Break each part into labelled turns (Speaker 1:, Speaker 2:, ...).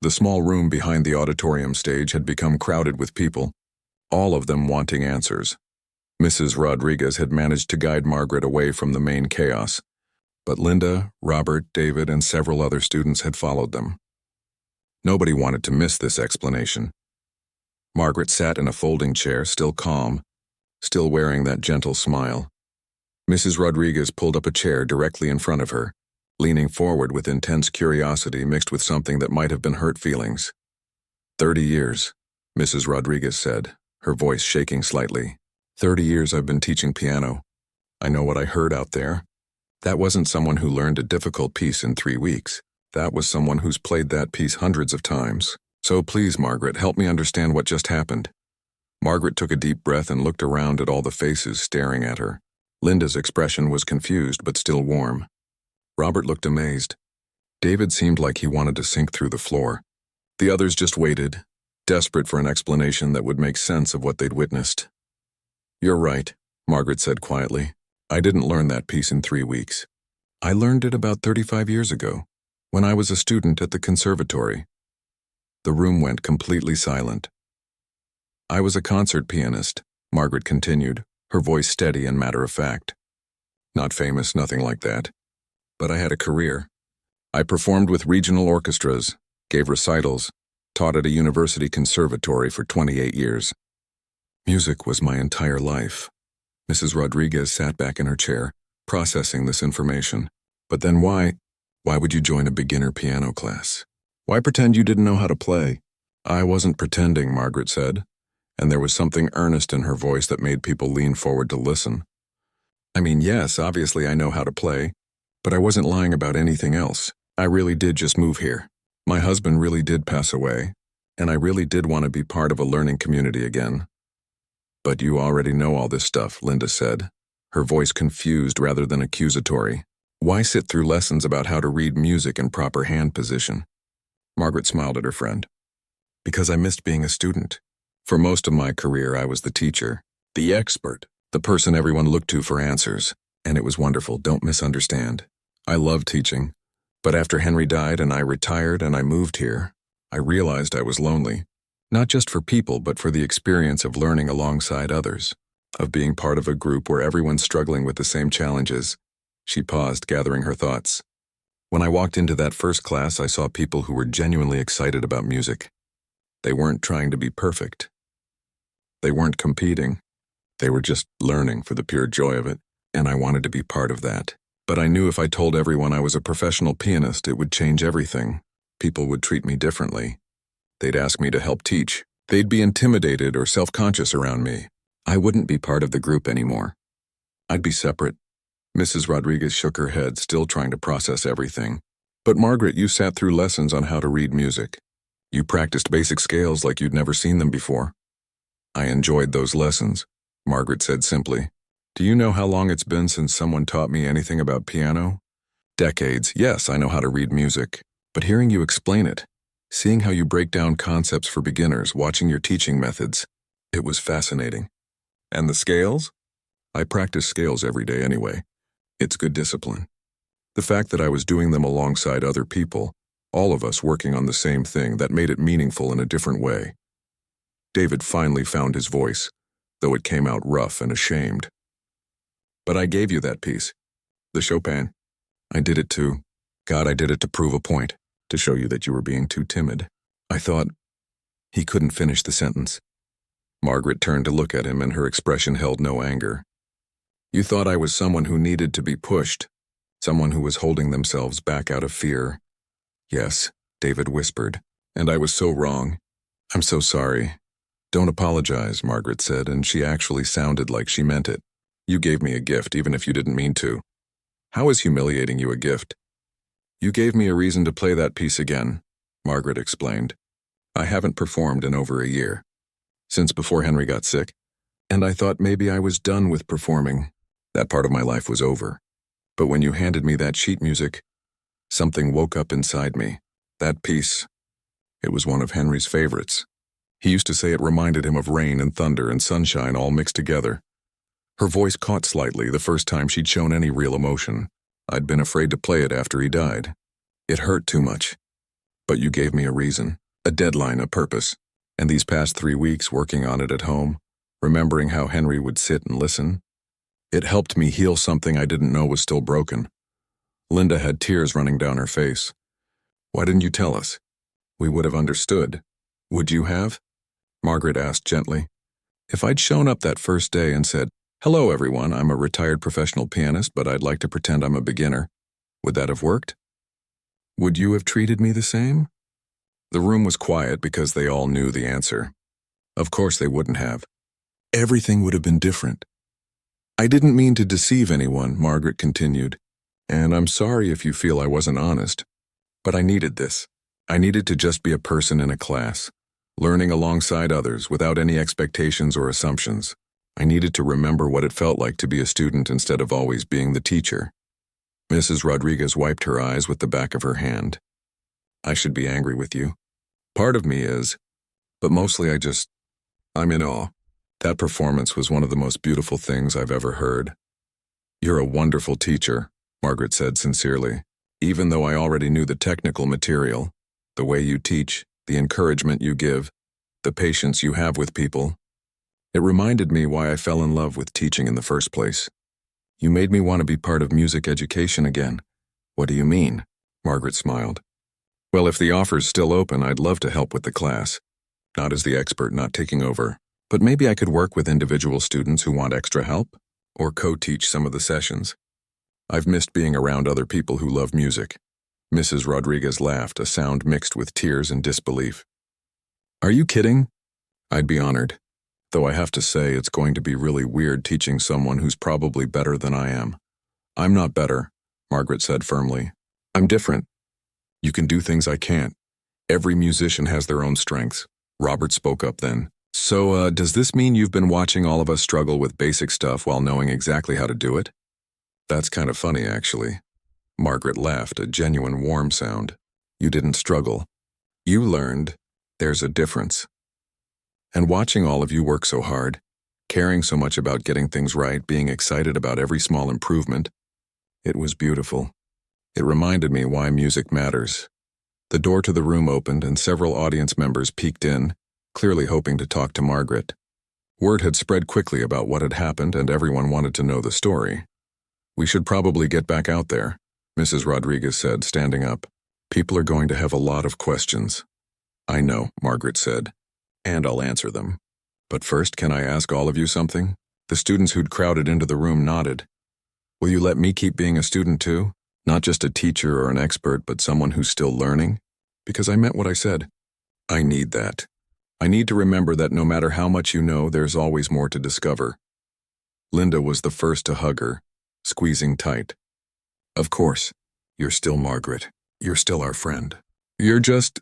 Speaker 1: The small room behind the auditorium stage had become crowded with people, all of them wanting answers. Mrs. Rodriguez had managed to guide Margaret away from the main chaos, but Linda, Robert, David, and several other students had followed them. Nobody wanted to miss this explanation. Margaret sat in a folding chair, still calm, still wearing that gentle smile. Mrs. Rodriguez pulled up a chair directly in front of her, leaning forward with intense curiosity mixed with something that might have been hurt feelings. 30 years, Mrs. Rodriguez said, her voice shaking slightly. 30 years I've been teaching piano. I know what I heard out there. That wasn't someone who learned a difficult piece in 3 weeks. That was someone who's played that piece hundreds of times. So please, Margaret, help me understand what just happened. Margaret took a deep breath and looked around at all the faces staring at her. Linda's expression was confused but still warm. Robert looked amazed. David seemed like he wanted to sink through the floor. The others just waited, desperate for an explanation that would make sense of what they'd witnessed. You're right, Margaret said quietly. I didn't learn that piece in 3 weeks. I learned it about 35 years ago, when I was a student at the conservatory. The room went completely silent. I was a concert pianist, Margaret continued, her voice steady and matter-of-fact. Not famous, nothing like that. But I had a career. I performed with regional orchestras, gave recitals, taught at a university conservatory for 28 years. Music was my entire life. Mrs. Rodriguez sat back in her chair, processing this information. But then why would you join a beginner piano class? Why pretend you didn't know how to play? I wasn't pretending, Margaret said, and there was something earnest in her voice that made people lean forward to listen. I mean, yes, obviously I know how to play, but I wasn't lying about anything else. I really did just move here. My husband really did pass away, and I really did want to be part of a learning community again. But you already know all this stuff, Linda said, her voice confused rather than accusatory. Why sit through lessons about how to read music in proper hand position? Margaret smiled at her friend. Because I missed being a student. For most of my career, I was the teacher, the expert, the person everyone looked to for answers. And it was wonderful, don't misunderstand. I loved teaching. But after Henry died and I retired and I moved here, I realized I was lonely. Not just for people, but for the experience of learning alongside others, of being part of a group where everyone's struggling with the same challenges. She paused, gathering her thoughts. When I walked into that first class, I saw people who were genuinely excited about music. They weren't trying to be perfect. They weren't competing. They were just learning for the pure joy of it, and I wanted to be part of that. But I knew if I told everyone I was a professional pianist, it would change everything. People would treat me differently. They'd ask me to help teach. They'd be intimidated or self-conscious around me. I wouldn't be part of the group anymore. I'd be separate. Mrs. Rodriguez shook her head, still trying to process everything. But Margaret, you sat through lessons on how to read music. You practiced basic scales like you'd never seen them before. I enjoyed those lessons, Margaret said simply. Do you know how long it's been since someone taught me anything about piano? Decades. Yes, I know how to read music. But hearing you explain it, seeing how you break down concepts for beginners, watching your teaching methods, it was fascinating. And the scales? I practice scales every day anyway. It's good discipline. The fact that I was doing them alongside other people, all of us working on the same thing, that made it meaningful in a different way. David finally found his voice, though it came out rough and ashamed. But I gave you that piece. The Chopin. I did it to... God, I did it to prove a point, to show you that you were being too timid. I thought... He couldn't finish the sentence. Margaret turned to look at him, and her expression held no anger. You thought I was someone who needed to be pushed, someone who was holding themselves back out of fear. Yes, David whispered, and I was so wrong. I'm so sorry. Don't apologize, Margaret said, and she actually sounded like she meant it. You gave me a gift, even if you didn't mean to. How is humiliating you a gift? You gave me a reason to play that piece again, Margaret explained. I haven't performed in over a year, since before Henry got sick, and I thought maybe I was done with performing. That part of my life was over. But when you handed me that sheet music, something woke up inside me. That piece, it was one of Henry's favorites. He used to say it reminded him of rain and thunder and sunshine all mixed together. Her voice caught slightly the first time she'd shown any real emotion. I'd been afraid to play it after he died. It hurt too much. But you gave me a reason, a deadline, a purpose. And these past 3 weeks working on it at home, remembering how Henry would sit and listen, it helped me heal something I didn't know was still broken. Linda had tears running down her face. Why didn't you tell us? We would have understood. Would you have? Margaret asked gently. If I'd shown up that first day and said, "Hello everyone, I'm a retired professional pianist, but I'd like to pretend I'm a beginner," would that have worked? Would you have treated me the same? The room was quiet because they all knew the answer. Of course they wouldn't have. Everything would have been different. I didn't mean to deceive anyone, Margaret continued, and I'm sorry if you feel I wasn't honest, but I needed this. I needed to just be a person in a class, learning alongside others without any expectations or assumptions. I needed to remember what it felt like to be a student instead of always being the teacher. Mrs. Rodriguez wiped her eyes with the back of her hand. I should be angry with you. Part of me is, but mostly I'm in awe. That performance was one of the most beautiful things I've ever heard. You're a wonderful teacher, Margaret said sincerely, even though I already knew the technical material, the way you teach, the encouragement you give, the patience you have with people. It reminded me why I fell in love with teaching in the first place. You made me want to be part of music education again. What do you mean? Margaret smiled. Well, if the offer's still open, I'd love to help with the class. Not as the expert, not taking over, but maybe I could work with individual students who want extra help, or co-teach some of the sessions. I've missed being around other people who love music. Mrs. Rodriguez laughed, a sound mixed with tears and disbelief. Are you kidding? I'd be honored. Though I have to say it's going to be really weird teaching someone who's probably better than I am. I'm not better, Margaret said firmly. I'm different. You can do things I can't. Every musician has their own strengths. Robert spoke up then. So, does this mean you've been watching all of us struggle with basic stuff while knowing exactly how to do it? That's kind of funny, actually. Margaret laughed, a genuine warm sound. You didn't struggle. You learned. There's a difference. And watching all of you work so hard, caring so much about getting things right, being excited about every small improvement, it was beautiful. It reminded me why music matters. The door to the room opened and several audience members peeked in, clearly hoping to talk to Margaret. Word had spread quickly about what had happened and everyone wanted to know the story. We should probably get back out there, Mrs. Rodriguez said, standing up. People are going to have a lot of questions. I know, Margaret said, and I'll answer them. But first, can I ask all of you something? The students who'd crowded into the room nodded. Will you let me keep being a student too? Not just a teacher or an expert, but someone who's still learning? Because I meant what I said. I need that. I need to remember that no matter how much you know, there's always more to discover. Linda was the first to hug her, squeezing tight. Of course, you're still Margaret. You're still our friend. You're just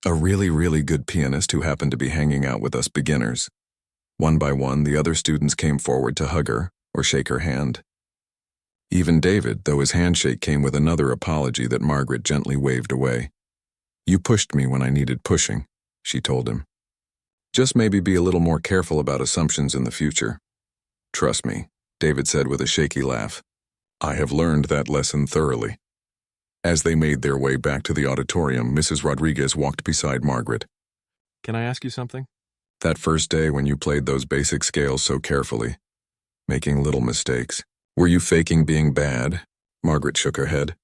Speaker 1: a really, really good pianist who happened to be hanging out with us beginners. One by one, the other students came forward to hug her or shake her hand. Even David, though his handshake came with another apology that Margaret gently waved away. You pushed me when I needed pushing, she told him. Just maybe be a little more careful about assumptions in the future. Trust me, David said with a shaky laugh. I have learned that lesson thoroughly. As they made their way back to the auditorium, Mrs. Rodriguez walked beside Margaret. Can I ask you something? That first day when you played those basic scales so carefully, making little mistakes, were you faking being bad? Margaret shook her head.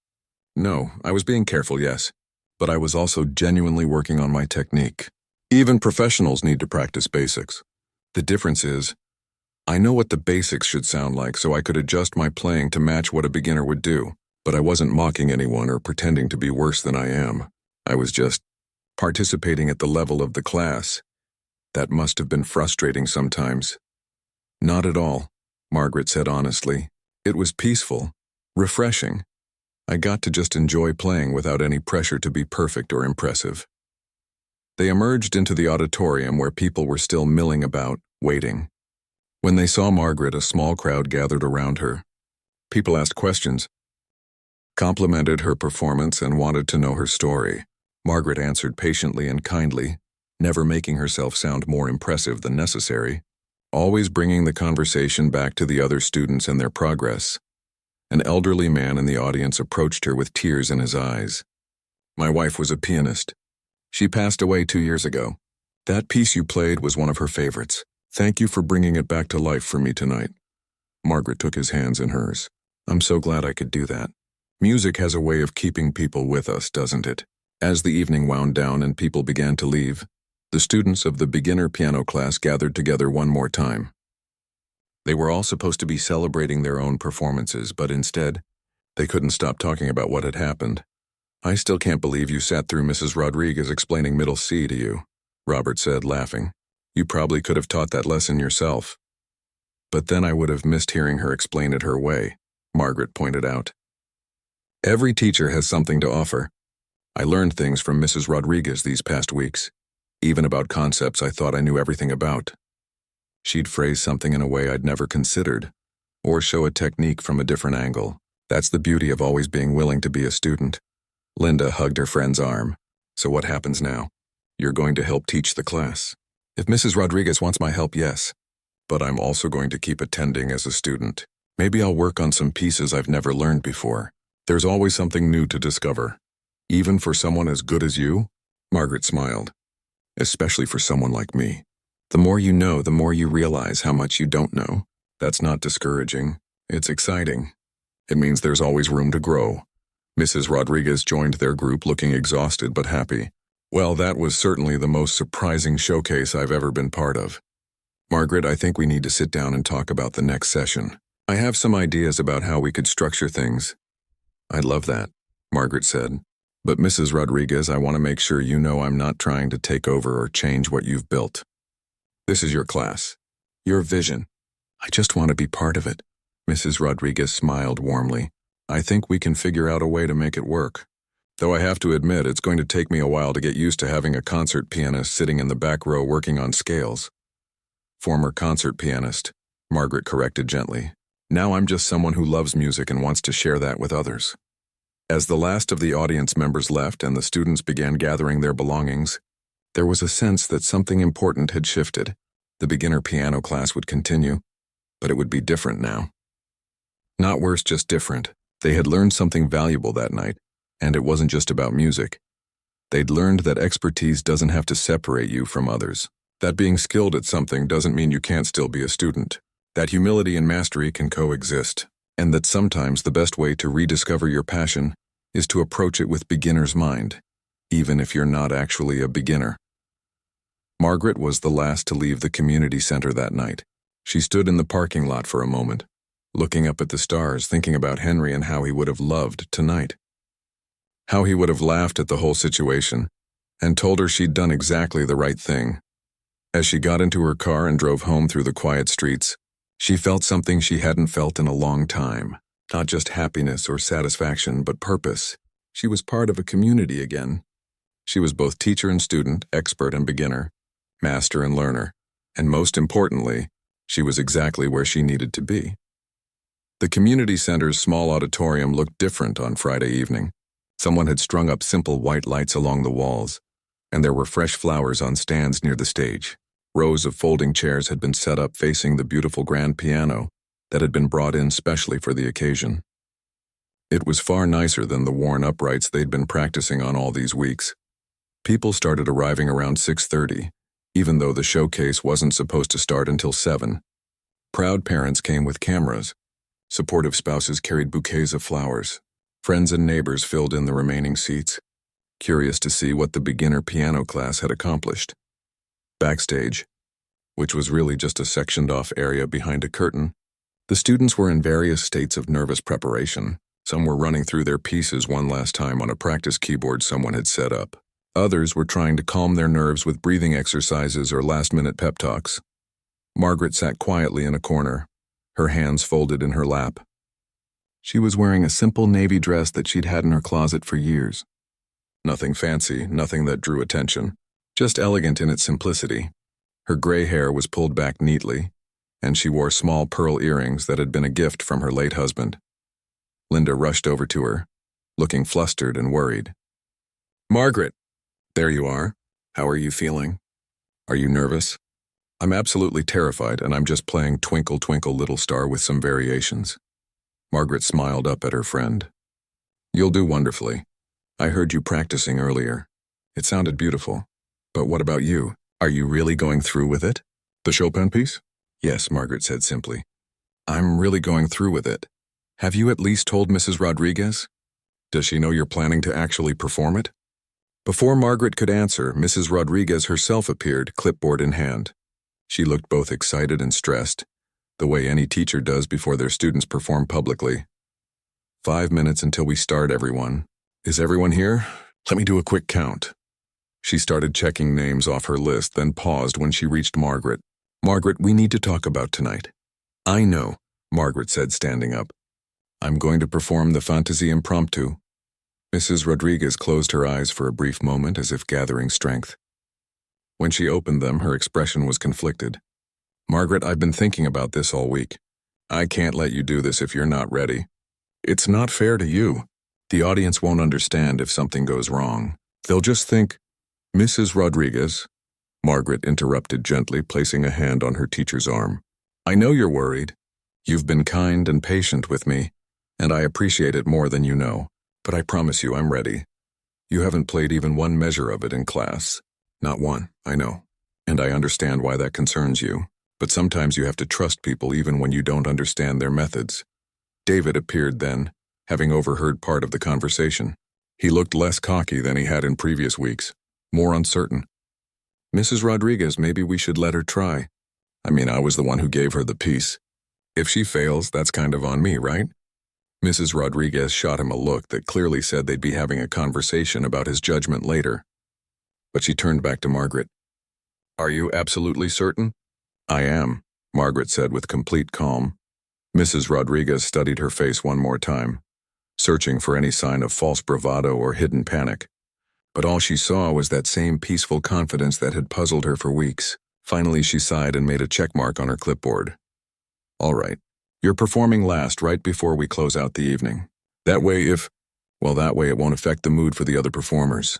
Speaker 1: No, I was being careful, yes, but I was also genuinely working on my technique. Even professionals need to practice basics. The difference is, I know what the basics should sound like, so I could adjust my playing to match what a beginner would do, but I wasn't mocking anyone or pretending to be worse than I am. I was just participating at the level of the class. That must have been frustrating sometimes. Not at all, Margaret said honestly. It was peaceful, refreshing. I got to just enjoy playing without any pressure to be perfect or impressive. They emerged into the auditorium where people were still milling about, waiting. When they saw Margaret, a small crowd gathered around her. People asked questions, complimented her performance, and wanted to know her story. Margaret answered patiently and kindly, never making herself sound more impressive than necessary, always bringing the conversation back to the other students and their progress. An elderly man in the audience approached her with tears in his eyes. My wife was a pianist. She passed away 2 years ago. That piece you played was one of her favorites. Thank you for bringing it back to life for me tonight." Margaret took his hands in hers. "I'm so glad I could do that. Music has a way of keeping people with us, doesn't it?" As the evening wound down and people began to leave, the students of the beginner piano class gathered together one more time. They were all supposed to be celebrating their own performances, but instead, they couldn't stop talking about what had happened. "I still can't believe you sat through Mrs. Rodriguez explaining middle C to you," Robert said, laughing. "You probably could have taught that lesson yourself." "But then I would have missed hearing her explain it her way," Margaret pointed out. "Every teacher has something to offer. I learned things from Mrs. Rodriguez these past weeks, even about concepts I thought I knew everything about. She'd phrase something in a way I'd never considered, or show a technique from a different angle. That's the beauty of always being willing to be a student." Linda hugged her friend's arm. "So what happens now? You're going to help teach the class?" "If Mrs. Rodriguez wants my help, yes. But I'm also going to keep attending as a student. Maybe I'll work on some pieces I've never learned before. There's always something new to discover. Even for someone as good as you?" Margaret smiled. "Especially for someone like me. The more you know, the more you realize how much you don't know. That's not discouraging. It's exciting. It means there's always room to grow." Mrs. Rodriguez joined their group looking exhausted but happy. "Well, that was certainly the most surprising showcase I've ever been part of. Margaret, I think we need to sit down and talk about the next session. I have some ideas about how we could structure things." "I'd love that," Margaret said. "But Mrs. Rodriguez, I want to make sure you know I'm not trying to take over or change what you've built. This is your class, your vision. I just want to be part of it." Mrs. Rodriguez smiled warmly. "I think we can figure out a way to make it work. Though I have to admit, it's going to take me a while to get used to having a concert pianist sitting in the back row working on scales." "Former concert pianist," Margaret corrected gently. "Now I'm just someone who loves music and wants to share that with others." As the last of the audience members left and the students began gathering their belongings, there was a sense that something important had shifted. The beginner piano class would continue, but it would be different now. Not worse, just different. They had learned something valuable that night, and it wasn't just about music. They'd learned that expertise doesn't have to separate you from others. That being skilled at something doesn't mean you can't still be a student. That humility and mastery can coexist, and that sometimes the best way to rediscover your passion is to approach it with beginner's mind, even if you're not actually a beginner. Margaret was the last to leave the community center that night. She stood in the parking lot for a moment, looking up at the stars, thinking about Henry and how he would have loved tonight. How he would have laughed at the whole situation and told her she'd done exactly the right thing. As she got into her car and drove home through the quiet streets, she felt something she hadn't felt in a long time. Not just happiness or satisfaction, but purpose. She was part of a community again. She was both teacher and student, expert and beginner, master and learner, and most importantly, she was exactly where she needed to be. The community center's small auditorium looked different on Friday evening. Someone had strung up simple white lights along the walls, and there were fresh flowers on stands near the stage. Rows of folding chairs had been set up facing the beautiful grand piano that had been brought in specially for the occasion. It was far nicer than the worn uprights they'd been practicing on all these weeks. People started arriving around 6:30, even though the showcase wasn't supposed to start until 7. Proud parents came with cameras. Supportive spouses carried bouquets of flowers. Friends and neighbors filled in the remaining seats, curious to see what the beginner piano class had accomplished. Backstage, which was really just a sectioned-off area behind a curtain, the students were in various states of nervous preparation. Some were running through their pieces one last time on a practice keyboard someone had set up. Others were trying to calm their nerves with breathing exercises or last-minute pep talks. Margaret sat quietly in a corner, her hands folded in her lap. She was wearing a simple navy dress that she'd had in her closet for years. Nothing fancy, nothing that drew attention, just elegant in its simplicity. Her gray hair was pulled back neatly, and she wore small pearl earrings that had been a gift from her late husband. Linda rushed over to her, looking flustered and worried. "Margaret, there you are. How are you feeling? Are you nervous?" "I'm absolutely terrified, and I'm just playing Twinkle, Twinkle, Little Star with some variations." Margaret smiled up at her friend. "You'll do wonderfully. I heard you practicing earlier. It sounded beautiful. But what about you? Are you really going through with it? The Chopin piece? Yes, Margaret said simply. I'm really going through with it. Have you at least told Mrs. Rodriguez? Does she know you're planning to actually perform it? Before Margaret could answer, Mrs. Rodriguez herself appeared, clipboard in hand. She looked both excited and stressed, the way any teacher does before their students perform publicly. 5 minutes until we start, everyone. Is everyone here? Let me do a quick count. She started checking names off her list, then paused when she reached Margaret. Margaret, we need to talk about tonight. I know, Margaret said, standing up. I'm going to perform the Fantasy Impromptu. Mrs. Rodriguez closed her eyes for a brief moment as if gathering strength. When she opened them, her expression was conflicted. Margaret, I've been thinking about this all week. I can't let you do this if you're not ready. It's not fair to you. The audience won't understand if something goes wrong. They'll just think, Mrs. Rodriguez, Margaret interrupted gently, placing a hand on her teacher's arm. I know you're worried. You've been kind and patient with me, and I appreciate it more than you know. But I promise you I'm ready. You haven't played even one measure of it in class. Not one, I know. And I understand why that concerns you. But sometimes you have to trust people even when you don't understand their methods. David appeared then, having overheard part of the conversation. He looked less cocky than he had in previous weeks, more uncertain. Mrs. Rodriguez, maybe we should let her try. I was the one who gave her the piece. If she fails, that's kind of on me, right? Mrs. Rodriguez shot him a look that clearly said they'd be having a conversation about his judgment later. But she turned back to Margaret. Are you absolutely certain? I am, Margaret said with complete calm. Mrs. Rodriguez studied her face one more time, searching for any sign of false bravado or hidden panic. But all she saw was that same peaceful confidence that had puzzled her for weeks. Finally, she sighed and made a check mark on her clipboard. All right. You're performing last right before we close out the evening. That way it won't affect the mood for the other performers.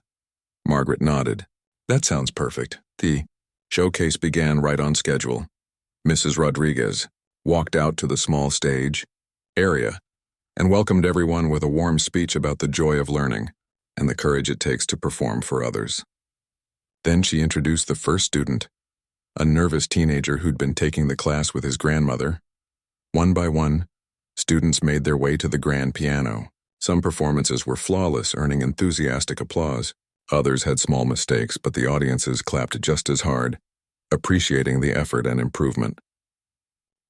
Speaker 1: Margaret nodded. That sounds perfect. The showcase began right on schedule. Mrs. Rodriguez walked out to the small stage area and welcomed everyone with a warm speech about the joy of learning and the courage it takes to perform for others. Then she introduced the first student, a nervous teenager who'd been taking the class with his grandmother. One by one, students made their way to the grand piano. Some performances were flawless, earning enthusiastic applause. Others had small mistakes, but the audiences clapped just as hard, appreciating the effort and improvement.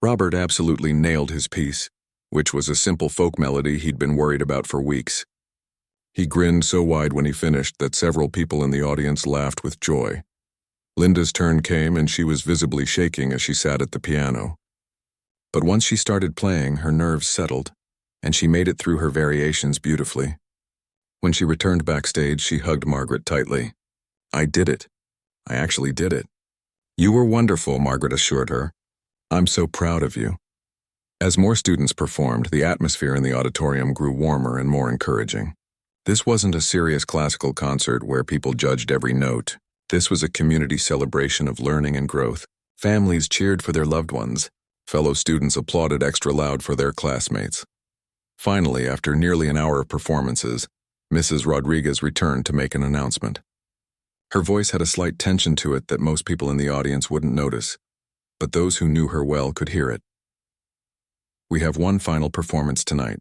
Speaker 1: Robert absolutely nailed his piece, which was a simple folk melody he'd been worried about for weeks. He grinned so wide when he finished that several people in the audience laughed with joy. Linda's turn came and she was visibly shaking as she sat at the piano. But once she started playing, her nerves settled, and she made it through her variations beautifully. When she returned backstage, she hugged Margaret tightly. I did it. I actually did it. You were wonderful, Margaret assured her. I'm so proud of you. As more students performed, the atmosphere in the auditorium grew warmer and more encouraging. This wasn't a serious classical concert where people judged every note. This was a community celebration of learning and growth. Families cheered for their loved ones. Fellow students applauded extra loud for their classmates. Finally, after nearly an hour of performances, Mrs. Rodriguez returned to make an announcement. Her voice had a slight tension to it that most people in the audience wouldn't notice, but those who knew her well could hear it. We have one final performance tonight.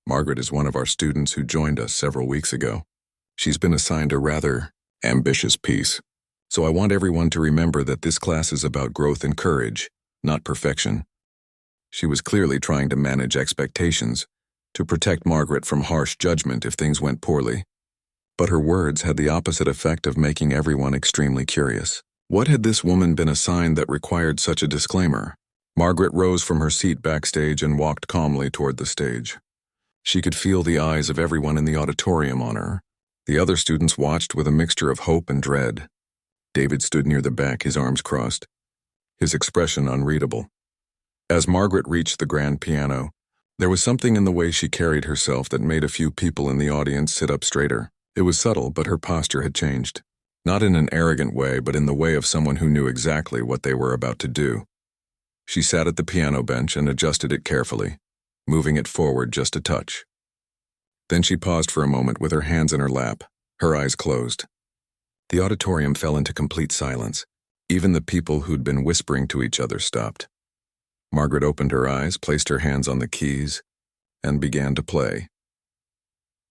Speaker 1: Margaret is one of our students who joined us several weeks ago. She's been assigned a rather ambitious piece, so I want everyone to remember that this class is about growth and courage, not perfection. She was clearly trying to manage expectations, to protect Margaret from harsh judgment if things went poorly. But her words had the opposite effect of making everyone extremely curious. What had this woman been assigned that required such a disclaimer? Margaret rose from her seat backstage and walked calmly toward the stage. She could feel the eyes of everyone in the auditorium on her. The other students watched with a mixture of hope and dread. David stood near the back, his arms crossed, his expression unreadable. As Margaret reached the grand piano, there was something in the way she carried herself that made a few people in the audience sit up straighter. It was subtle, but her posture had changed. Not in an arrogant way, but in the way of someone who knew exactly what they were about to do. She sat at the piano bench and adjusted it carefully, moving it forward just a touch. Then she paused for a moment with her hands in her lap, her eyes closed. The auditorium fell into complete silence. Even the people who'd been whispering to each other stopped. Margaret opened her eyes, placed her hands on the keys, and began to play.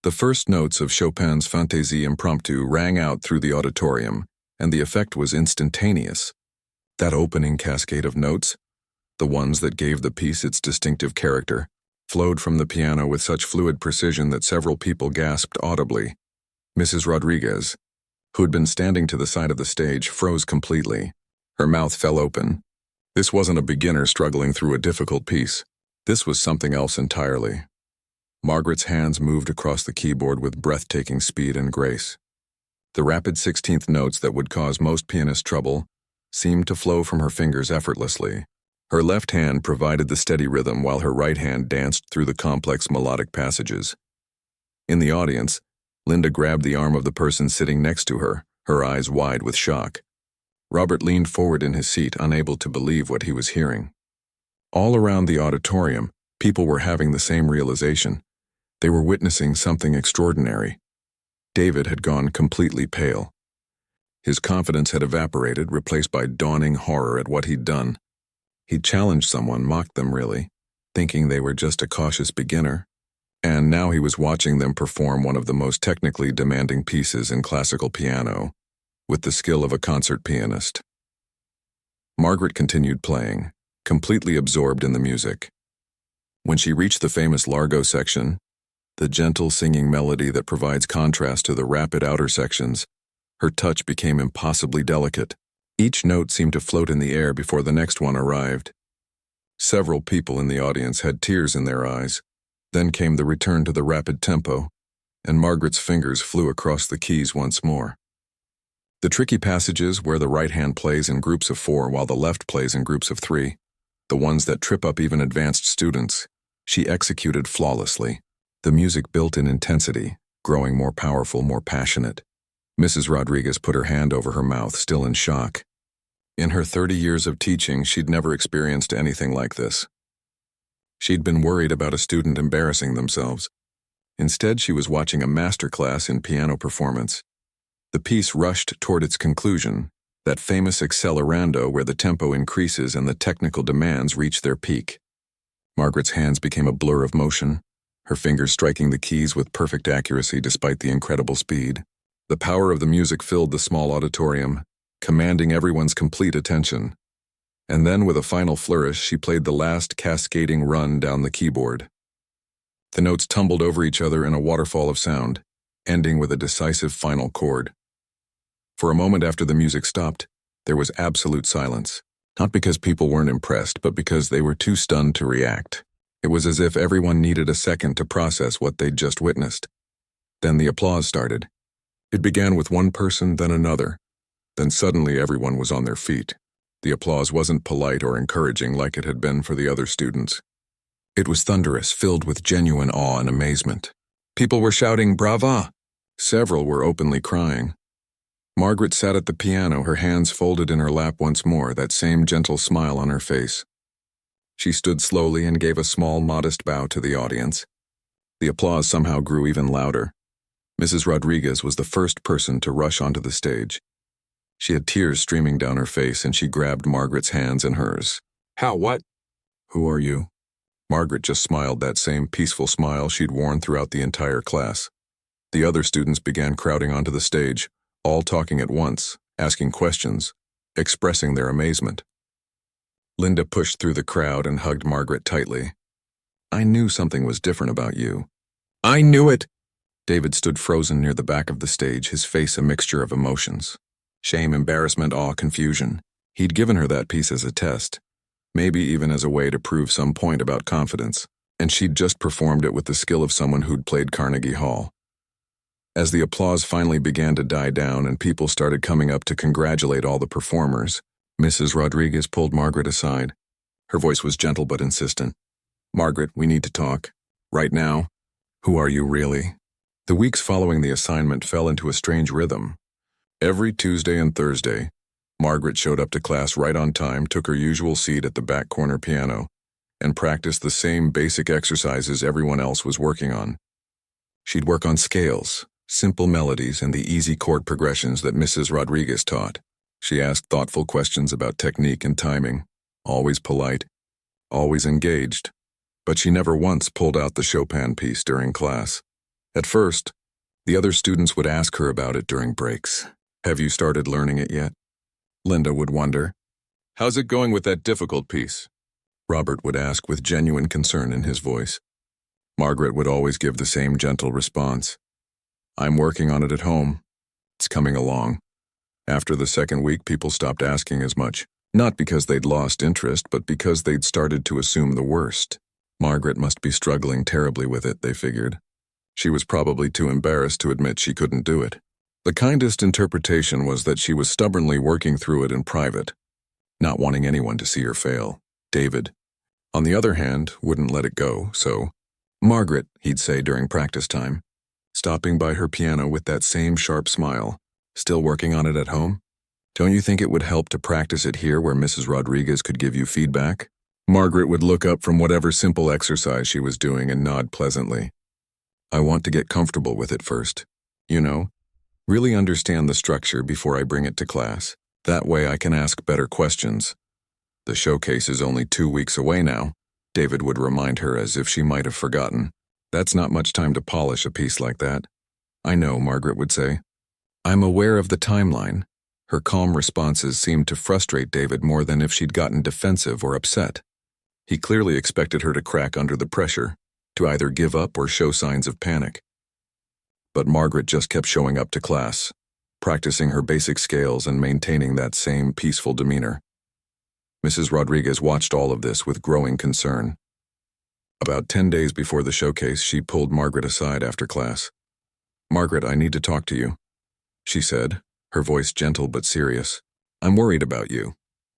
Speaker 1: The first notes of Chopin's Fantaisie Impromptu rang out through the auditorium, and the effect was instantaneous. That opening cascade of notes, the ones that gave the piece its distinctive character, flowed from the piano with such fluid precision that several people gasped audibly. Mrs. Rodriguez, who had been standing to the side of the stage, froze completely. Her mouth fell open. This wasn't a beginner struggling through a difficult piece. This was something else entirely. Margaret's hands moved across the keyboard with breathtaking speed and grace. The rapid 16th notes that would cause most pianists trouble seemed to flow from her fingers effortlessly. Her left hand provided the steady rhythm while her right hand danced through the complex melodic passages. In the audience, Linda grabbed the arm of the person sitting next to her, her eyes wide with shock. Robert leaned forward in his seat, unable to believe what he was hearing. All around the auditorium, people were having the same realization. They were witnessing something extraordinary. David had gone completely pale. His confidence had evaporated, replaced by dawning horror at what he'd done. He'd challenged someone, mocked them really, thinking they were just a cautious beginner. And now he was watching them perform one of the most technically demanding pieces in classical piano, with the skill of a concert pianist. Margaret continued playing, completely absorbed in the music. When she reached the famous Largo section, the gentle singing melody that provides contrast to the rapid outer sections, her touch became impossibly delicate. Each note seemed to float in the air before the next one arrived. Several people in the audience had tears in their eyes. Then came the return to the rapid tempo, and Margaret's fingers flew across the keys once more. The tricky passages where the right hand plays in groups of 4 while the left plays in groups of 3, the ones that trip up even advanced students, she executed flawlessly. The music built in intensity, growing more powerful, more passionate. Mrs. Rodriguez put her hand over her mouth, still in shock. In her 30 years of teaching, she'd never experienced anything like this. She'd been worried about a student embarrassing themselves. Instead, she was watching a masterclass in piano performance. The piece rushed toward its conclusion, that famous accelerando where the tempo increases and the technical demands reach their peak. Margaret's hands became a blur of motion, her fingers striking the keys with perfect accuracy despite the incredible speed. The power of the music filled the small auditorium, commanding everyone's complete attention. And then, with a final flourish, she played the last cascading run down the keyboard. The notes tumbled over each other in a waterfall of sound, ending with a decisive final chord. For a moment after the music stopped, there was absolute silence. Not because people weren't impressed, but because they were too stunned to react. It was as if everyone needed a second to process what they'd just witnessed. Then the applause started. It began with one person, then another. Then suddenly everyone was on their feet. The applause wasn't polite or encouraging like it had been for the other students. It was thunderous, filled with genuine awe and amazement. People were shouting, "Brava!" Several were openly crying. Margaret sat at the piano, her hands folded in her lap once more, that same gentle smile on her face. She stood slowly and gave a small, modest bow to the audience. The applause somehow grew even louder. Mrs. Rodriguez was the first person to rush onto the stage. She had tears streaming down her face, and she grabbed Margaret's hands in hers. "How, what? Who are you?" Margaret just smiled, that same peaceful smile she'd worn throughout the entire class. The other students began crowding onto the stage, all talking at once, asking questions, expressing their amazement. Linda pushed through the crowd and hugged Margaret tightly. "I knew something was different about you." "I knew it!" David stood frozen near the back of the stage, his face a mixture of emotions. Shame, embarrassment, awe, confusion. He'd given her that piece as a test, maybe even as a way to prove some point about confidence, and she'd just performed it with the skill of someone who'd played Carnegie Hall. As the applause finally began to die down and people started coming up to congratulate all the performers, Mrs. Rodriguez pulled Margaret aside. Her voice was gentle but insistent. "Margaret, we need to talk. Right now. Who are you really?" The weeks following the assignment fell into a strange rhythm. Every Tuesday and Thursday, Margaret showed up to class right on time, took her usual seat at the back corner piano, and practiced the same basic exercises everyone else was working on. She'd work on scales, simple melodies, and the easy chord progressions that Mrs. Rodriguez taught. She asked thoughtful questions about technique and timing, always polite, always engaged, but she never once pulled out the Chopin piece during class. At first, the other students would ask her about it during breaks. "Have you started learning it yet?" Linda would wonder. "How's it going with that difficult piece?" Robert would ask with genuine concern in his voice. Margaret would always give the same gentle response. "I'm working on it at home. It's coming along." After the second week, people stopped asking as much, not because they'd lost interest, but because they'd started to assume the worst. Margaret must be struggling terribly with it, they figured. She was probably too embarrassed to admit she couldn't do it. The kindest interpretation was that she was stubbornly working through it in private, not wanting anyone to see her fail. David, on the other hand, wouldn't let it go, so, "Margaret," he'd say during practice time, stopping by her piano with that same sharp smile, "still working on it at home? Don't you think it would help to practice it here where Mrs. Rodriguez could give you feedback?" Margaret would look up from whatever simple exercise she was doing and nod pleasantly. "I want to get comfortable with it first. You know, really understand the structure before I bring it to class. That way I can ask better questions." "The showcase is only 2 weeks away now," David would remind her as if she might have forgotten. "That's not much time to polish a piece like that." "I know," Margaret would say. "I'm aware of the timeline." Her calm responses seemed to frustrate David more than if she'd gotten defensive or upset. He clearly expected her to crack under the pressure, to either give up or show signs of panic. But Margaret just kept showing up to class, practicing her basic scales and maintaining that same peaceful demeanor. Mrs. Rodriguez watched all of this with growing concern. About 10 days before the showcase, she pulled Margaret aside after class. "Margaret, I need to talk to you," she said, her voice gentle but serious. "I'm worried about you.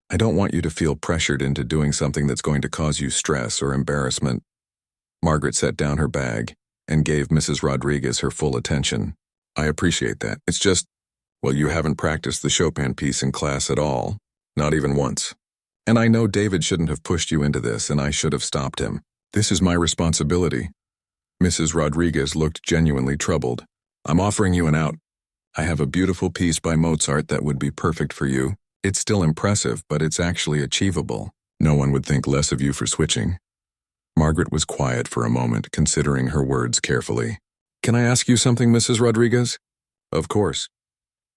Speaker 1: I don't want you to feel pressured into doing something that's going to cause you stress or embarrassment." Margaret set down her bag and gave Mrs. Rodriguez her full attention. "I appreciate that. It's just, well, you haven't practiced the Chopin piece in class at all, not even once. And I know David shouldn't have pushed you into this, and I should have stopped him. This is my responsibility." Mrs. Rodriguez looked genuinely troubled. "I'm offering you an out. I have a beautiful piece by Mozart that would be perfect for you. It's still impressive, but it's actually achievable. No one would think less of you for switching." Margaret was quiet for a moment, considering her words carefully. "Can I ask you something, Mrs. Rodriguez?" "Of course.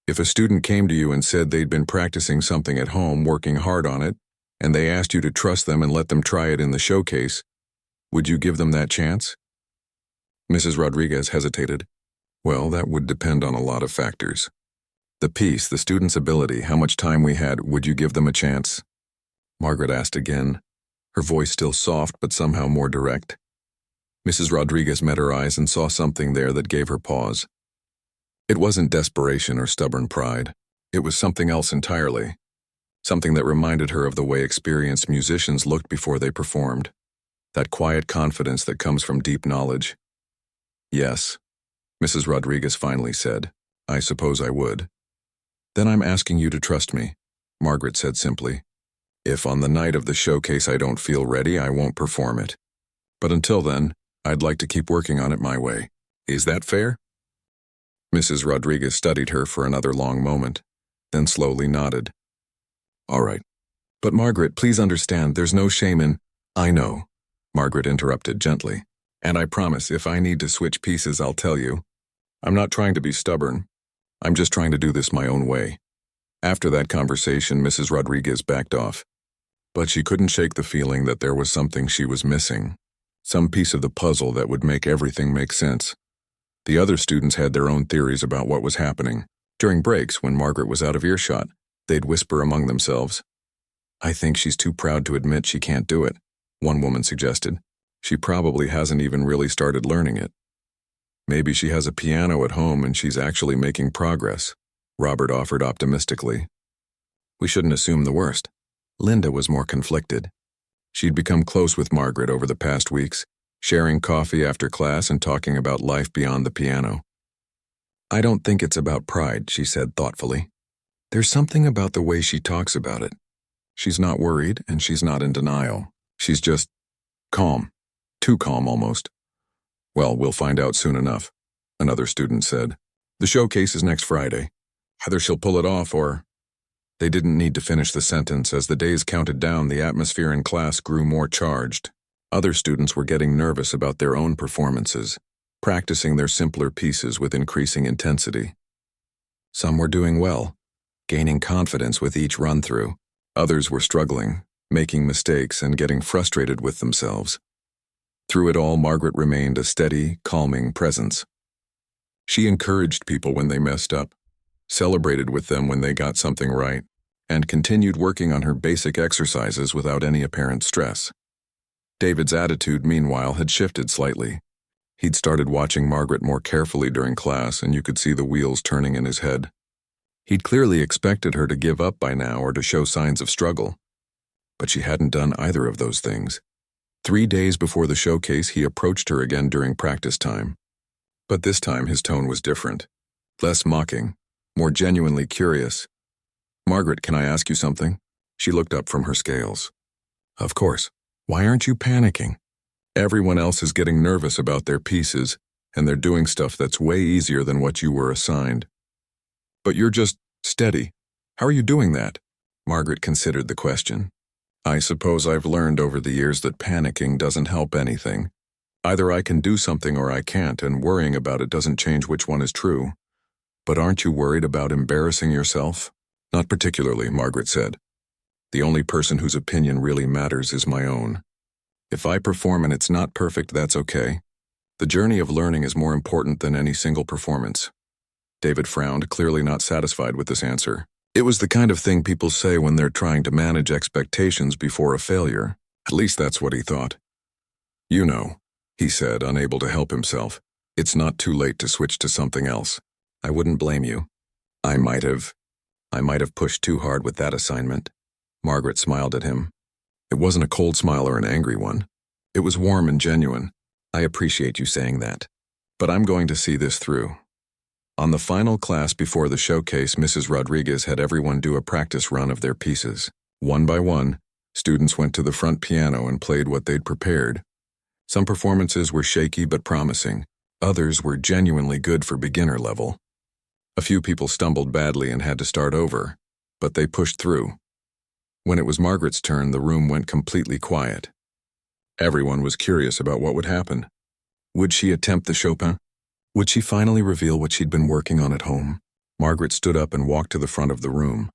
Speaker 1: If a student came to you and said they'd been practicing something at home, working hard on it, and they asked you to trust them and let them try it in the showcase, would you give them that chance?" Mrs. Rodriguez hesitated. "Well, that would depend on a lot of factors. The piece, the student's ability, how much time we had, would you give them a chance?" Margaret asked again, her voice still soft but somehow more direct. Mrs. Rodriguez met her eyes and saw something there that gave her pause. It wasn't desperation or stubborn pride. It was something else entirely. Something that reminded her of the way experienced musicians looked before they performed. That quiet confidence that comes from deep knowledge. "Yes," Mrs. Rodriguez finally said. "I suppose I would." "Then I'm asking you to trust me," Margaret said simply. "If on the night of the showcase I don't feel ready, I won't perform it. But until then, I'd like to keep working on it my way. Is that fair?" Mrs. Rodriguez studied her for another long moment, then slowly nodded. "All right. But Margaret, please understand, there's no shame in—" "I know," Margaret interrupted gently. "And I promise, if I need to switch pieces, I'll tell you. I'm not trying to be stubborn. I'm just trying to do this my own way." After that conversation, Mrs. Rodriguez backed off. But she couldn't shake the feeling that there was something she was missing. Some piece of the puzzle that would make everything make sense. The other students had their own theories about what was happening. During breaks, when Margaret was out of earshot, they'd whisper among themselves. "I think she's too proud to admit she can't do it," one woman suggested. "She probably hasn't even really started learning it." "Maybe she has a piano at home and she's actually making progress," Robert offered optimistically. "We shouldn't assume the worst." Linda was more conflicted. She'd become close with Margaret over the past weeks, sharing coffee after class and talking about life beyond the piano. "I don't think it's about pride," she said thoughtfully. "There's something about the way she talks about it. She's not worried and she's not in denial. She's just calm. Too calm almost. Well, we'll find out soon enough." another student said. The showcase is next Friday. Either she'll pull it off or... They didn't need to finish the sentence. As the days counted down, the atmosphere in class grew more charged. Other students were getting nervous about their own performances, practicing their simpler pieces with increasing intensity. Some were doing well, gaining confidence with each run-through. Others were struggling, making mistakes and getting frustrated with themselves. Through it all, Margaret remained a steady, calming presence. She encouraged people when they messed up, celebrated with them when they got something right, and continued working on her basic exercises without any apparent stress. David's attitude, meanwhile, had shifted slightly. He'd started watching Margaret more carefully during class, and you could see the wheels turning in his head. He'd clearly expected her to give up by now or to show signs of struggle. But she hadn't done either of those things. 3 days before the showcase, he approached her again during practice time. But this time his tone was different. Less mocking, more genuinely curious. Margaret, can I ask you something? She looked up from her scales. Of course. Why aren't you panicking? Everyone else is getting nervous about their pieces, and they're doing stuff that's way easier than what you were assigned. But you're just steady. How are you doing that? Margaret considered the question. I suppose I've learned over the years that panicking doesn't help anything. Either I can do something or I can't, and worrying about it doesn't change which one is true. But aren't you worried about embarrassing yourself? Not particularly, Margaret said. The only person whose opinion really matters is my own. If I perform and it's not perfect, that's okay. The journey of learning is more important than any single performance. David frowned, clearly not satisfied with this answer. It was the kind of thing people say when they're trying to manage expectations before a failure. At least that's what he thought. You know, he said, unable to help himself. It's not too late to switch to something else. I wouldn't blame you. I might have pushed too hard with that assignment. Margaret smiled at him. It wasn't a cold smile or an angry one. It was warm and genuine. I appreciate you saying that. But I'm going to see this through. On the final class before the showcase, Mrs. Rodriguez had everyone do a practice run of their pieces. One by one, students went to the front piano and played what they'd prepared. Some performances were shaky but promising. Others were genuinely good for beginner level. A few people stumbled badly and had to start over, but they pushed through. When it was Margaret's turn, the room went completely quiet. Everyone was curious about what would happen. Would she attempt the Chopin? Would she finally reveal what she'd been working on at home? Margaret stood up and walked to the front of the room.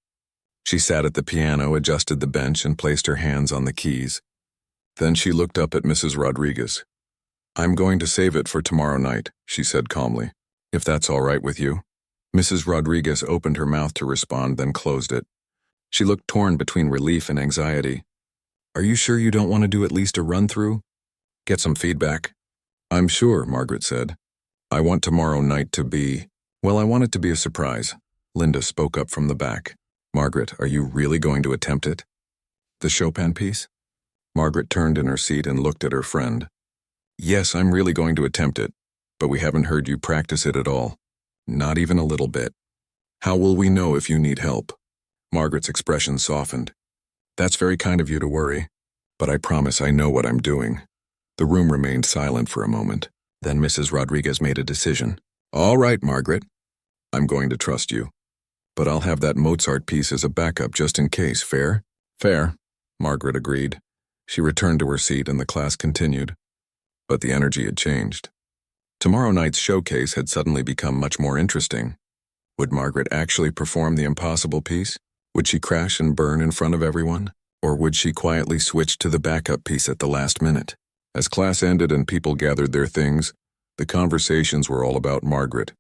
Speaker 1: She sat at the piano, adjusted the bench, and placed her hands on the keys. Then she looked up at Mrs. Rodriguez. I'm going to save it for tomorrow night, she said calmly, if that's all right with you. Mrs. Rodriguez opened her mouth to respond, then closed it. She looked torn between relief and anxiety. Are you sure you don't want to do at least a run-through? Get some feedback? I'm sure, Margaret said. I want tomorrow night to be... Well, I want it to be a surprise. Linda spoke up from the back. Margaret, are you really going to attempt it? The Chopin piece? Margaret turned in her seat and looked at her friend. Yes, I'm really going to attempt it, but we haven't heard you practice it at all. Not even a little bit. How will we know if you need help? Margaret's expression softened. That's very kind of you to worry, but I promise I know what I'm doing. The room remained silent for a moment. Then Mrs. Rodriguez made a decision. All right, Margaret. I'm going to trust you. But I'll have that Mozart piece as a backup just in case, fair? Fair, Margaret agreed. She returned to her seat and the class continued. But the energy had changed. Tomorrow night's showcase had suddenly become much more interesting. Would Margaret actually perform the impossible piece? Would she crash and burn in front of everyone? Or would she quietly switch to the backup piece at the last minute? As class ended and people gathered their things, the conversations were all about Margaret.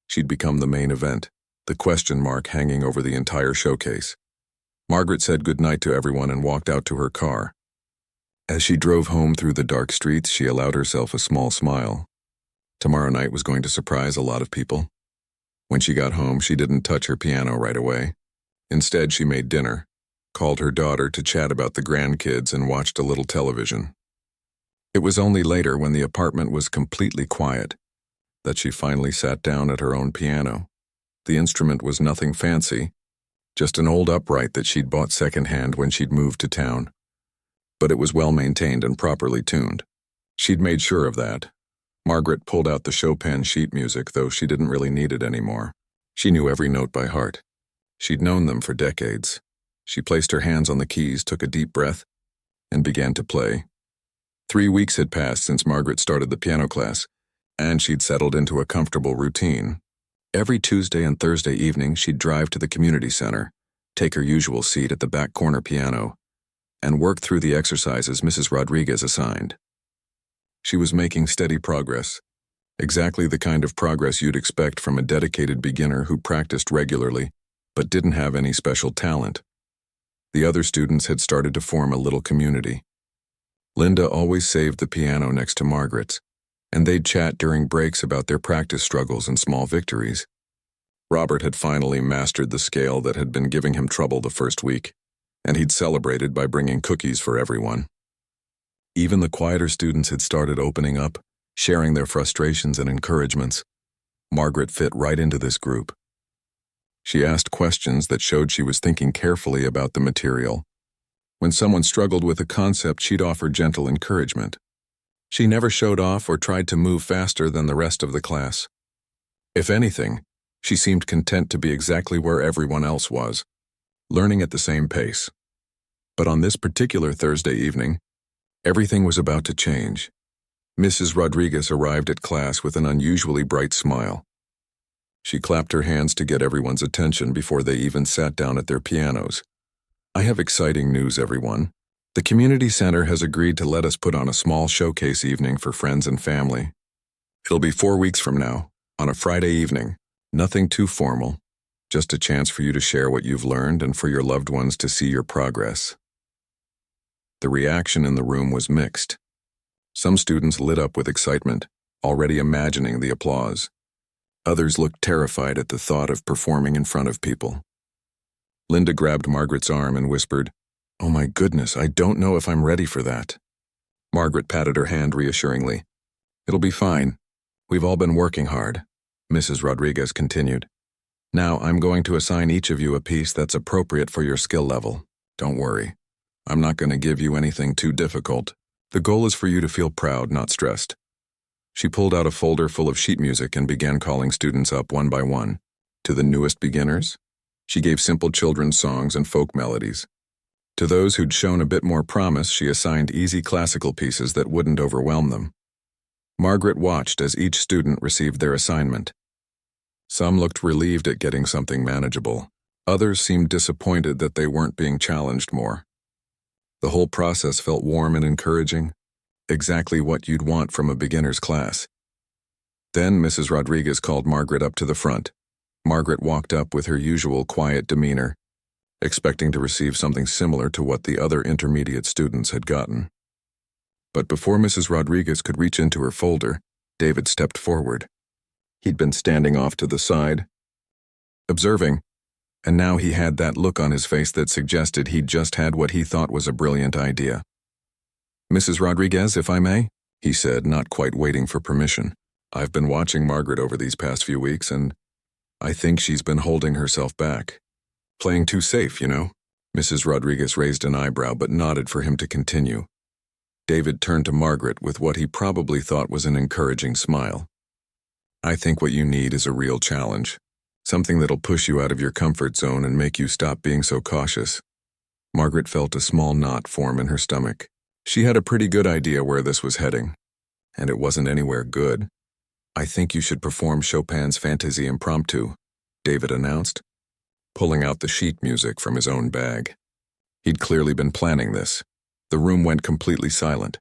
Speaker 1: She'd become the main event, the question mark hanging over the entire showcase. Margaret said goodnight to everyone and walked out to her car. As she drove home through the dark streets, she allowed herself a small smile. Tomorrow night was going to surprise a lot of people. When she got home, she didn't touch her piano right away. Instead, she made dinner, called her daughter to chat about the grandkids, and watched a little television. It was only later, when the apartment was completely quiet, that she finally sat down at her own piano. The instrument was nothing fancy, just an old upright that she'd bought secondhand when she'd moved to town. But it was well maintained and properly tuned. She'd made sure of that. Margaret pulled out the Chopin sheet music, though she didn't really need it anymore. She knew every note by heart. She'd known them for decades. She placed her hands on the keys, took a deep breath, and began to play. 3 weeks had passed since Margaret started the piano class, and she'd settled into a comfortable routine. Every Tuesday and Thursday evening, she'd drive to the community center, take her usual seat at the back corner piano, and work through the exercises Mrs. Rodriguez assigned. She was making steady progress, exactly the kind of progress you'd expect from a dedicated beginner who practiced regularly but didn't have any special talent. The other students had started to form a little community. Linda always saved the piano next to Margaret's, and they'd chat during breaks about their practice struggles and small victories. Robert had finally mastered the scale that had been giving him trouble the first week, and he'd celebrated by bringing cookies for everyone. Even the quieter students had started opening up, sharing their frustrations and encouragements. Margaret fit right into this group. She asked questions that showed she was thinking carefully about the material. When someone struggled with a concept, she'd offer gentle encouragement. She never showed off or tried to move faster than the rest of the class. If anything, she seemed content to be exactly where everyone else was, learning at the same pace. But on this particular Thursday evening, everything was about to change. Mrs. Rodriguez arrived at class with an unusually bright smile. She clapped her hands to get everyone's attention before they even sat down at their pianos. "I have exciting news, everyone. The community center has agreed to let us put on a small showcase evening for friends and family. It'll be 4 weeks from now, on a Friday evening. Nothing too formal, just a chance for you to share what you've learned and for your loved ones to see your progress." The reaction in the room was mixed. Some students lit up with excitement, already imagining the applause. Others looked terrified at the thought of performing in front of people. Linda grabbed Margaret's arm and whispered, "Oh my goodness, I don't know if I'm ready for that." Margaret patted her hand reassuringly. "It'll be fine. We've all been working hard," Mrs. Rodriguez continued. "Now I'm going to assign each of you a piece that's appropriate for your skill level. Don't worry. I'm not going to give you anything too difficult. The goal is for you to feel proud, not stressed." She pulled out a folder full of sheet music and began calling students up one by one. To the newest beginners, she gave simple children's songs and folk melodies. To those who'd shown a bit more promise, she assigned easy classical pieces that wouldn't overwhelm them. Margaret watched as each student received their assignment. Some looked relieved at getting something manageable. Others seemed disappointed that they weren't being challenged more. The whole process felt warm and encouraging, exactly what you'd want from a beginner's class. Then Mrs. Rodriguez called Margaret up to the front. Margaret walked up with her usual quiet demeanor, expecting to receive something similar to what the other intermediate students had gotten. But before Mrs. Rodriguez could reach into her folder, David stepped forward. He'd been standing off to the side, observing, and now he had that look on his face that suggested he'd just had what he thought was a brilliant idea. "Mrs. Rodriguez, if I may," he said, not quite waiting for permission. "I've been watching Margaret over these past few weeks, and I think she's been holding herself back. Playing too safe, you know." Mrs. Rodriguez raised an eyebrow but nodded for him to continue. David turned to Margaret with what he probably thought was an encouraging smile. "I think what you need is a real challenge. Something that'll push you out of your comfort zone and make you stop being so cautious." Margaret felt a small knot form in her stomach. She had a pretty good idea where this was heading, and it wasn't anywhere good. "I think you should perform Chopin's Fantasy Impromptu," David announced, pulling out the sheet music from his own bag. He'd clearly been planning this. The room went completely silent.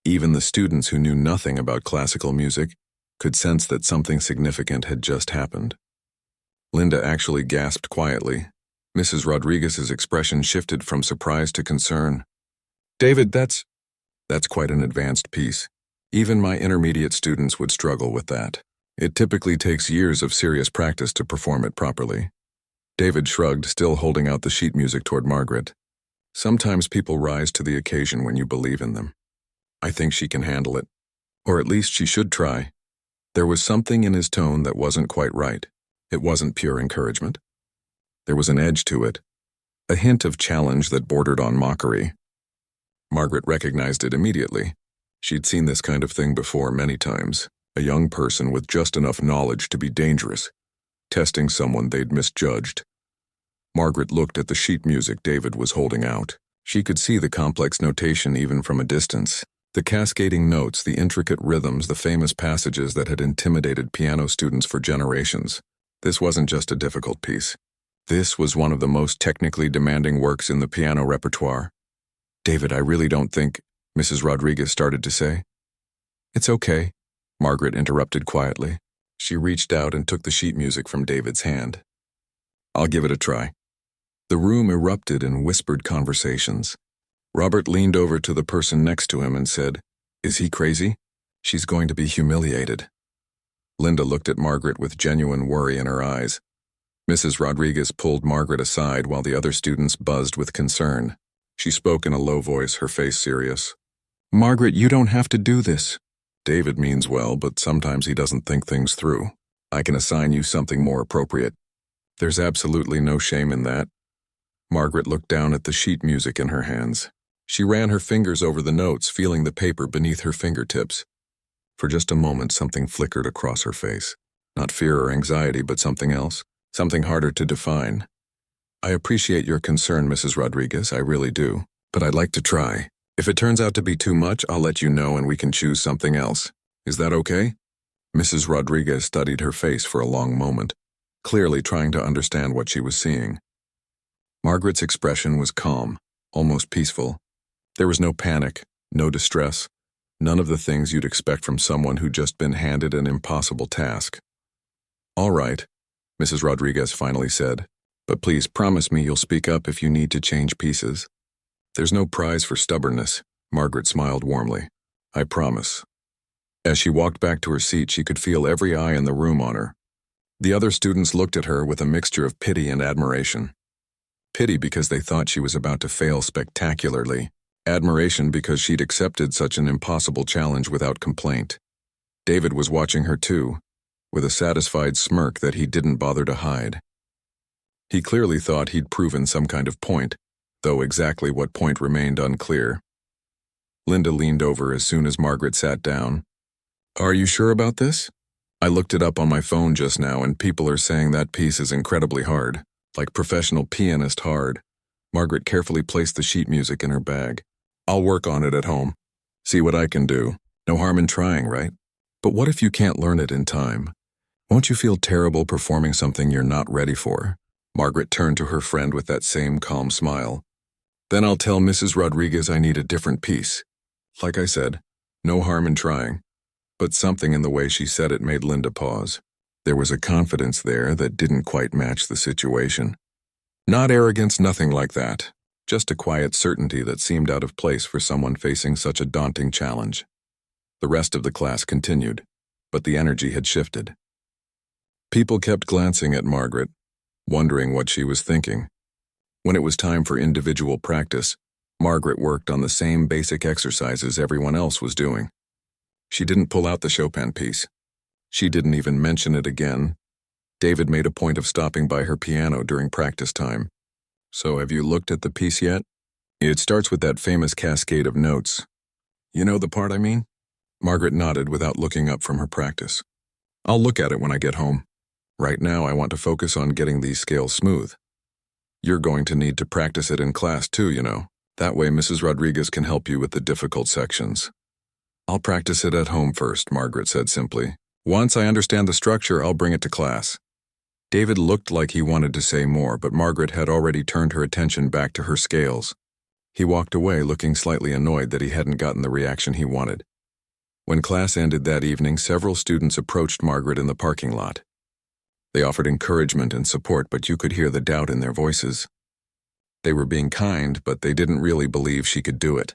Speaker 1: Even the students who knew nothing about classical music could sense that something significant had just happened. Linda actually gasped quietly. Mrs. Rodriguez's expression shifted from surprise to concern. "David, that's quite an advanced piece. Even my intermediate students would struggle with that. It typically takes years of serious practice to perform it properly." David shrugged, still holding out the sheet music toward Margaret. "Sometimes people rise to the occasion when you believe in them. I think she can handle it. Or at least she should try." There was something in his tone that wasn't quite right. It wasn't pure encouragement. There was an edge to it, a hint of challenge that bordered on mockery. Margaret recognized it immediately. She'd seen this kind of thing before many times, a young person with just enough knowledge to be dangerous, testing someone they'd misjudged. Margaret looked at the sheet music David was holding out. She could see the complex notation even from a distance. The cascading notes, the intricate rhythms, the famous passages that had intimidated piano students for generations. This wasn't just a difficult piece. This was one of the most technically demanding works in the piano repertoire. "David, I really don't think," Mrs. Rodriguez started to say. "It's okay," Margaret interrupted quietly. She reached out and took the sheet music from David's hand. "I'll give it a try." The room erupted in whispered conversations. Robert leaned over to the person next to him and said, "Is he crazy? She's going to be humiliated." Linda looked at Margaret with genuine worry in her eyes. Mrs. Rodriguez pulled Margaret aside while the other students buzzed with concern. She spoke in a low voice, her face serious. "Margaret, you don't have to do this." "David means well, but sometimes he doesn't think things through. I can assign you something more appropriate." "There's absolutely no shame in that." Margaret looked down at the sheet music in her hands. She ran her fingers over the notes, feeling the paper beneath her fingertips. For just a moment, something flickered across her face. Not fear or anxiety, but something else, something harder to define. "I appreciate your concern, Mrs. Rodriguez, I really do, but I'd like to try. If it turns out to be too much, I'll let you know and we can choose something else. Is that okay?" Mrs. Rodriguez studied her face for a long moment, clearly trying to understand what she was seeing. Margaret's expression was calm, almost peaceful. There was no panic, no distress, none of the things you'd expect from someone who'd just been handed an impossible task. "All right," Mrs. Rodriguez finally said, "but please promise me you'll speak up if you need to change pieces." "There's no prize for stubbornness," Margaret smiled warmly. "I promise." As she walked back to her seat, she could feel every eye in the room on her. The other students looked at her with a mixture of pity and admiration. Pity because they thought she was about to fail spectacularly. Admiration because she'd accepted such an impossible challenge without complaint. David was watching her too, with a satisfied smirk that he didn't bother to hide. He clearly thought he'd proven some kind of point, though exactly what point remained unclear. Linda leaned over as soon as Margaret sat down. "Are you sure about this? I looked it up on my phone just now and people are saying that piece is incredibly hard. Like professional pianist hard." Margaret carefully placed the sheet music in her bag. "I'll work on it at home. See what I can do. No harm in trying, right? But what if you can't learn it in time? Won't you feel terrible performing something you're not ready for?" Margaret turned to her friend with that same calm smile. "Then I'll tell Mrs. Rodriguez I need a different piece. Like I said, no harm in trying." But something in the way she said it made Linda pause. There was a confidence there that didn't quite match the situation. Not arrogance, nothing like that. Just a quiet certainty that seemed out of place for someone facing such a daunting challenge. The rest of the class continued, but the energy had shifted. People kept glancing at Margaret, wondering what she was thinking. When it was time for individual practice, Margaret worked on the same basic exercises everyone else was doing. She didn't pull out the Chopin piece. She didn't even mention it again. David made a point of stopping by her piano during practice time. "So have you looked at the piece yet? It starts with that famous cascade of notes. You know the part I mean?" Margaret nodded without looking up from her practice. "I'll look at it when I get home. Right now I want to focus on getting these scales smooth. You're going to need to practice it in class too, you know. That way Mrs. Rodriguez can help you with the difficult sections." "I'll practice it at home first," Margaret said simply. "Once I understand the structure, I'll bring it to class." David looked like he wanted to say more, but Margaret had already turned her attention back to her scales. He walked away looking slightly annoyed that he hadn't gotten the reaction he wanted. When class ended that evening, several students approached Margaret in the parking lot. They offered encouragement and support, but you could hear the doubt in their voices. They were being kind, but they didn't really believe she could do it.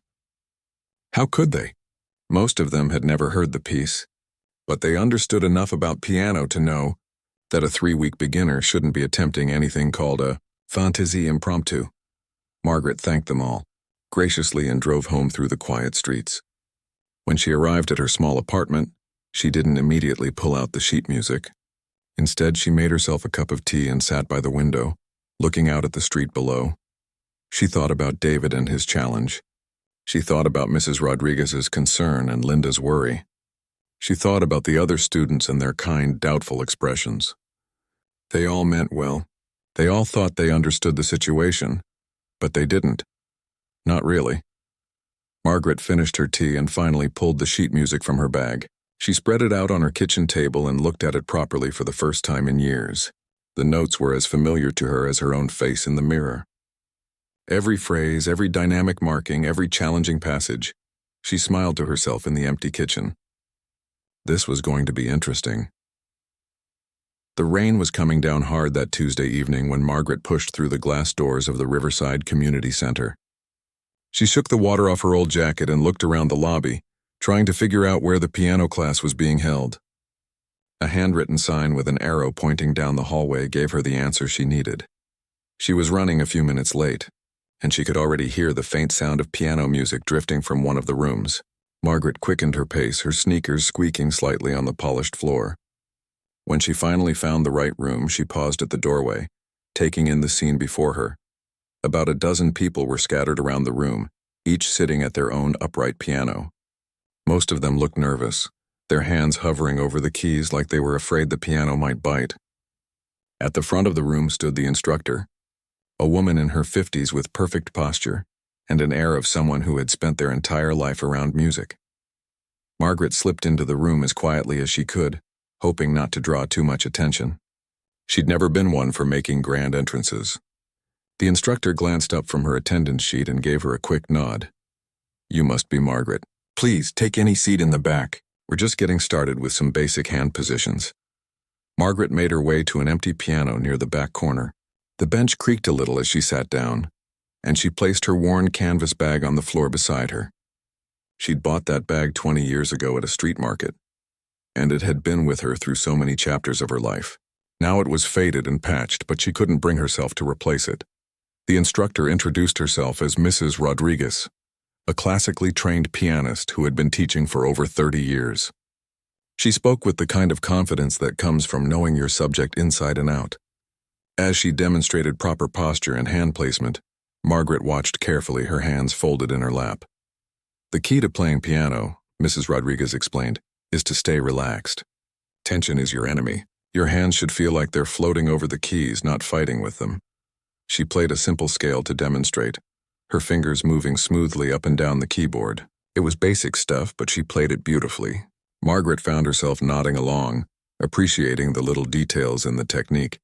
Speaker 1: How could they? Most of them had never heard the piece, but they understood enough about piano to know that a 3-week beginner shouldn't be attempting anything called a fantaisie impromptu. Margaret thanked them all, graciously, and drove home through the quiet streets. When she arrived at her small apartment, she didn't immediately pull out the sheet music. Instead, she made herself a cup of tea and sat by the window, looking out at the street below. She thought about David and his challenge. She thought about Mrs. Rodriguez's concern and Linda's worry. She thought about the other students and their kind, doubtful expressions. They all meant well. They all thought they understood the situation, but they didn't. Not really. Margaret finished her tea and finally pulled the sheet music from her bag. She spread it out on her kitchen table and looked at it properly for the first time in years. The notes were as familiar to her as her own face in the mirror. Every phrase, every dynamic marking, every challenging passage. She smiled to herself in the empty kitchen. This was going to be interesting. The rain was coming down hard that Tuesday evening when Margaret pushed through the glass doors of the Riverside Community Center. She shook the water off her old jacket and looked around the lobby, trying to figure out where the piano class was being held. A handwritten sign with an arrow pointing down the hallway gave her the answer she needed. She was running a few minutes late, and she could already hear the faint sound of piano music drifting from one of the rooms. Margaret quickened her pace, her sneakers squeaking slightly on the polished floor. When she finally found the right room, she paused at the doorway, taking in the scene before her. About a dozen people were scattered around the room, each sitting at their own upright piano. Most of them looked nervous, their hands hovering over the keys like they were afraid the piano might bite. At the front of the room stood the instructor, a woman in her 50s with perfect posture and an air of someone who had spent their entire life around music. Margaret slipped into the room as quietly as she could, hoping not to draw too much attention. She'd never been one for making grand entrances. The instructor glanced up from her attendance sheet and gave her a quick nod. "You must be Margaret. Please, take any seat in the back. We're just getting started with some basic hand positions." Margaret made her way to an empty piano near the back corner. The bench creaked a little as she sat down, and she placed her worn canvas bag on the floor beside her. She'd bought that bag 20 years ago at a street market, and it had been with her through so many chapters of her life. Now it was faded and patched, but she couldn't bring herself to replace it. The instructor introduced herself as Mrs. Rodriguez, a classically trained pianist who had been teaching for over 30 years. She spoke with the kind of confidence that comes from knowing your subject inside and out. As she demonstrated proper posture and hand placement, Margaret watched carefully, her hands folded in her lap. "The key to playing piano," Mrs. Rodriguez explained, "is to stay relaxed. Tension is your enemy. Your hands should feel like they're floating over the keys, not fighting with them." She played a simple scale to demonstrate, her fingers moving smoothly up and down the keyboard. It was basic stuff, but she played it beautifully. Margaret found herself nodding along, appreciating the little details in the technique.